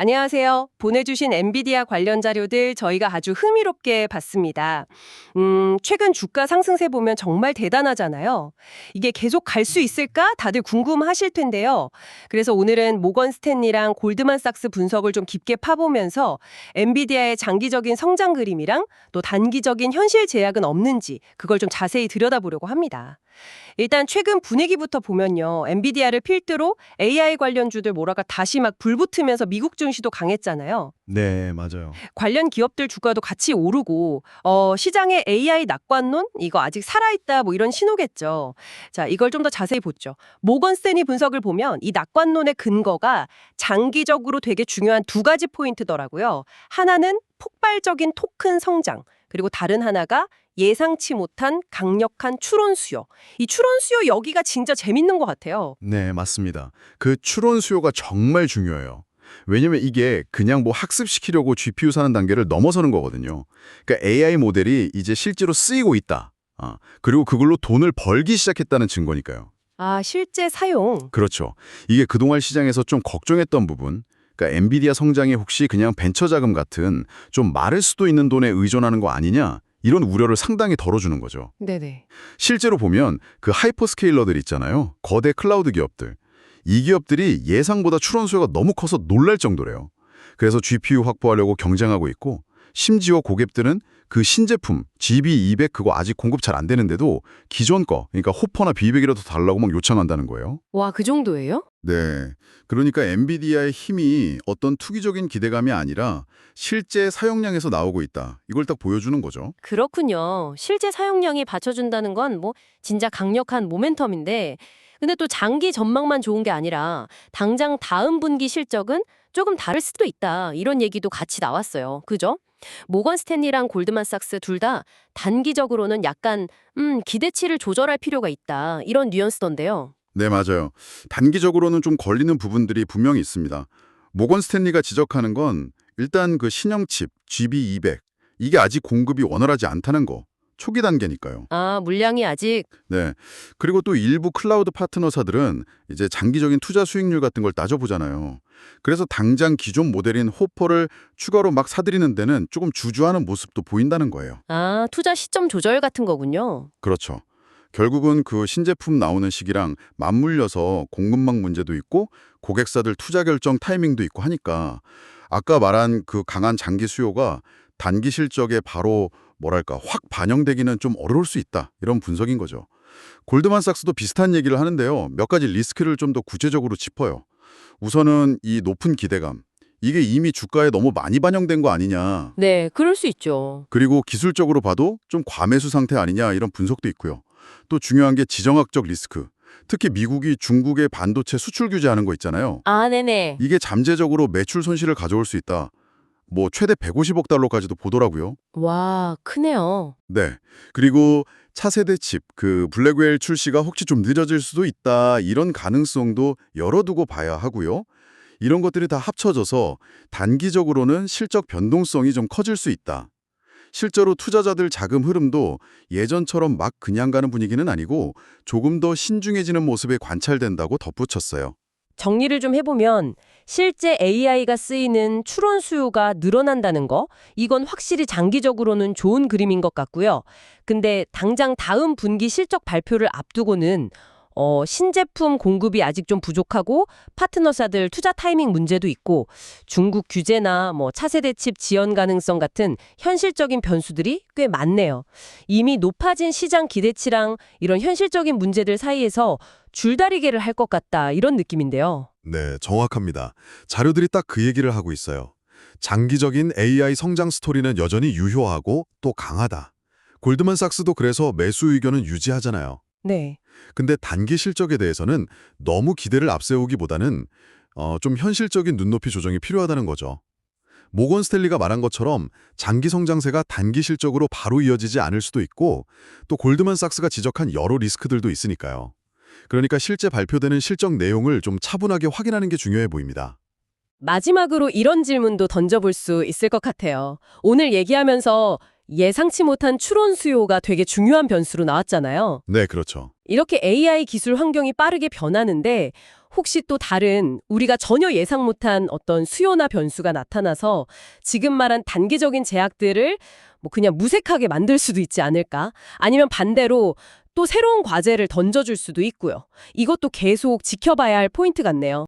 안녕하세요. 보내주신 엔비디아 관련 자료들 저희가 아주 흥미롭게 봤습니다. 최근 주가 상승세 보면 정말 대단하잖아요. 이게 계속 갈 수 있을까? 다들 궁금하실 텐데요. 그래서 오늘은 모건 스탠리랑 골드만삭스 분석을 좀 깊게 파보면서 엔비디아의 장기적인 성장 그림이랑 또 단기적인 현실 제약은 없는지 그걸 좀 자세히 들여다보려고 합니다. 일단 최근 분위기부터 보면요. 엔비디아를 필두로 AI 관련주들 뭐랄까 다시 막 불붙으면서 미국 증시도 강했잖아요. 네, 맞아요. 관련 기업들 주가도 같이 오르고 시장의 AI 낙관론 이거 아직 살아있다 뭐 이런 신호겠죠. 자, 이걸 좀 더 자세히 보죠. 모건 스탠리 분석을 보면 이 낙관론의 근거가 장기적으로 되게 중요한 두 가지 포인트더라고요. 하나는 폭발적인 토큰 성장, 그리고 다른 하나가 예상치 못한 강력한 추론 수요. 이 추론 수요 여기가 진짜 재밌는 것 같아요. 네, 맞습니다. 그 추론 수요가 정말 중요해요. 왜냐면 이게 그냥 뭐 학습시키려고 GPU 사는 단계를 넘어서는 거거든요. 그러니까 AI 모델이 이제 실제로 쓰이고 있다. 그리고 그걸로 돈을 벌기 시작했다는 증거니까요. 아, 실제 사용. 그렇죠. 이게 그동안 시장에서 좀 걱정했던 부분, 그러니까 엔비디아 성장이 혹시 그냥 벤처 자금 같은 좀 마를 수도 있는 돈에 의존하는 거 아니냐, 이런 우려를 상당히 덜어주는 거죠. 네네. 실제로 보면 그 하이퍼스케일러들 있잖아요. 거대 클라우드 기업들. 이 기업들이 예상보다 추론 수요가 너무 커서 놀랄 정도래요. 그래서 GPU 확보하려고 경쟁하고 있고, 심지어 고객들은 그 신제품 GB200 그거 아직 공급 잘 안 되는데도 기존 거, 그러니까 호퍼나 B200이라도 달라고 막 요청한다는 거예요. 와, 그 정도예요? 네. 그러니까 엔비디아의 힘이 어떤 투기적인 기대감이 아니라 실제 사용량에서 나오고 있다. 이걸 딱 보여주는 거죠. 그렇군요. 실제 사용량이 받쳐준다는 건 뭐 진짜 강력한 모멘텀인데, 근데 또 장기 전망만 좋은 게 아니라 당장 다음 분기 실적은 조금 다를 수도 있다. 이런 얘기도 같이 나왔어요. 그죠? 모건 스탠리랑 골드만삭스 둘 다 단기적으로는 약간 기대치를 조절할 필요가 있다. 이런 뉘앙스던데요. 네, 맞아요. 단기적으로는 좀 걸리는 부분들이 분명히 있습니다. 모건 스탠리가 지적하는 건 일단 그 신형 칩 GB200 이게 아직 공급이 원활하지 않다는 거. 초기 단계니까요. 아, 물량이 아직. 네. 그리고 또 일부 클라우드 파트너사들은 이제 장기적인 투자 수익률 같은 걸 따져보잖아요. 그래서 당장 기존 모델인 호퍼를 추가로 막 사들이는 데는 조금 주저하는 모습도 보인다는 거예요. 아, 투자 시점 조절 같은 거군요. 그렇죠. 결국은 그 신제품 나오는 시기랑 맞물려서 공급망 문제도 있고 고객사들 투자 결정 타이밍도 있고 하니까 아까 말한 그 강한 장기 수요가 단기 실적에 바로 뭐랄까 확 반영되기는 좀 어려울 수 있다. 이런 분석인 거죠. 골드만삭스도 비슷한 얘기를 하는데요. 몇 가지 리스크를 좀 더 구체적으로 짚어요. 우선은 이 높은 기대감. 이게 이미 주가에 너무 많이 반영된 거 아니냐. 네, 그럴 수 있죠. 그리고 기술적으로 봐도 좀 과매수 상태 아니냐 이런 분석도 있고요. 또 중요한 게 지정학적 리스크. 특히 미국이 중국의 반도체 수출 규제하는 거 있잖아요. 아, 네네. 이게 잠재적으로 매출 손실을 가져올 수 있다. 뭐 최대 150억 달러까지도 보더라고요. 와, 크네요. 네. 그리고 차세대 칩, 그 블랙웰 출시가 혹시 좀 늦어질 수도 있다. 이런 가능성도 열어두고 봐야 하고요. 이런 것들이 다 합쳐져서 단기적으로는 실적 변동성이 좀 커질 수 있다. 실제로 투자자들 자금 흐름도 예전처럼 막 그냥 가는 분위기는 아니고 조금 더 신중해지는 모습에 관찰된다고 덧붙였어요. 정리를 좀 해보면 실제 AI가 쓰이는 추론 수요가 늘어난다는 거, 이건 확실히 장기적으로는 좋은 그림인 것 같고요. 근데 당장 다음 분기 실적 발표를 앞두고는 신제품 공급이 아직 좀 부족하고 파트너사들 투자 타이밍 문제도 있고 중국 규제나 뭐 차세대 칩 지연 가능성 같은 현실적인 변수들이 꽤 많네요. 이미 높아진 시장 기대치랑 이런 현실적인 문제들 사이에서 줄다리기를 할 것 같다 이런 느낌인데요. 네, 정확합니다. 자료들이 딱 그 얘기를 하고 있어요. 장기적인 AI 성장 스토리는 여전히 유효하고 또 강하다. 골드만삭스도 그래서 매수 의견은 유지하잖아요. 네. 근데 단기 실적에 대해서는 너무 기대를 앞세우기보다는 좀 현실적인 눈높이 조정이 필요하다는 거죠. 모건 스탠리가 말한 것처럼 장기 성장세가 단기 실적으로 바로 이어지지 않을 수도 있고 또 골드만삭스가 지적한 여러 리스크들도 있으니까요. 그러니까 실제 발표되는 실적 내용을 좀 차분하게 확인하는 게 중요해 보입니다. 마지막으로 이런 질문도 던져볼 수 있을 것 같아요. 오늘 얘기하면서 예상치 못한 추론 수요가 되게 중요한 변수로 나왔잖아요. 네, 그렇죠. 이렇게 AI 기술 환경이 빠르게 변하는데 혹시 또 다른 우리가 전혀 예상 못한 어떤 수요나 변수가 나타나서 지금 말한 단기적인 제약들을 뭐 그냥 무색하게 만들 수도 있지 않을까? 아니면 반대로 또 새로운 과제를 던져줄 수도 있고요. 이것도 계속 지켜봐야 할 포인트 같네요.